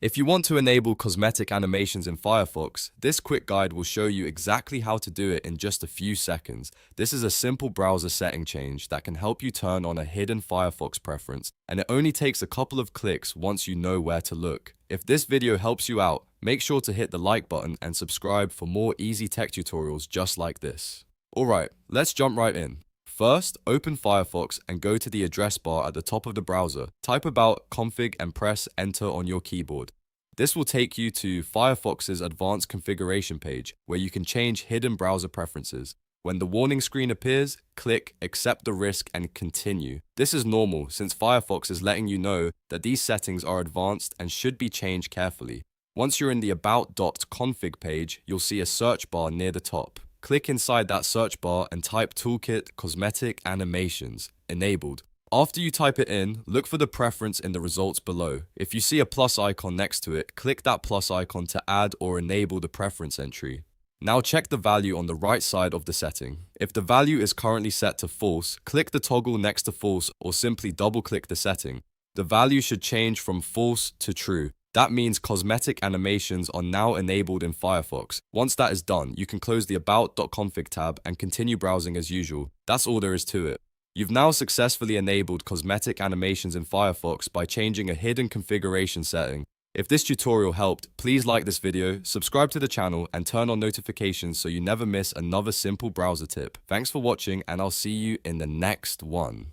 If you want to enable cosmetic animations in Firefox, this quick guide will show you exactly how to do it in just a few seconds. This is a simple browser setting change that can help you turn on a hidden Firefox preference, and it only takes a couple of clicks once you know where to look. If this video helps you out, make sure to hit the like button and subscribe for more easy tech tutorials just like this. Alright, let's jump right in. First, open Firefox and go to the address bar at the top of the browser. Type About, config, and press enter on your keyboard. This will take you to Firefox's advanced configuration page, where you can change hidden browser preferences. When the warning screen appears, click Accept the risk and continue. This is normal since Firefox is letting you know that these settings are advanced and should be changed carefully. Once you're in the About.config page, you'll see a search bar near the top. Click inside that search bar and type Toolkit.CosmeticAnimations.Enabled. After you type it in, look for the preference in the results below. If you see a plus icon next to it, click that plus icon to add or enable the preference entry. Now check the value on the right side of the setting. If the value is currently set to false, click the toggle next to false or simply double-click the setting. The value should change from false to true. That means cosmetic animations are now enabled in Firefox. Once that is done, you can close the About.config tab and continue browsing as usual. That's all there is to it. You've now successfully enabled cosmetic animations in Firefox by changing a hidden configuration setting. If this tutorial helped, please like this video, subscribe to the channel, and turn on notifications so you never miss another simple browser tip. Thanks for watching, and I'll see you in the next one.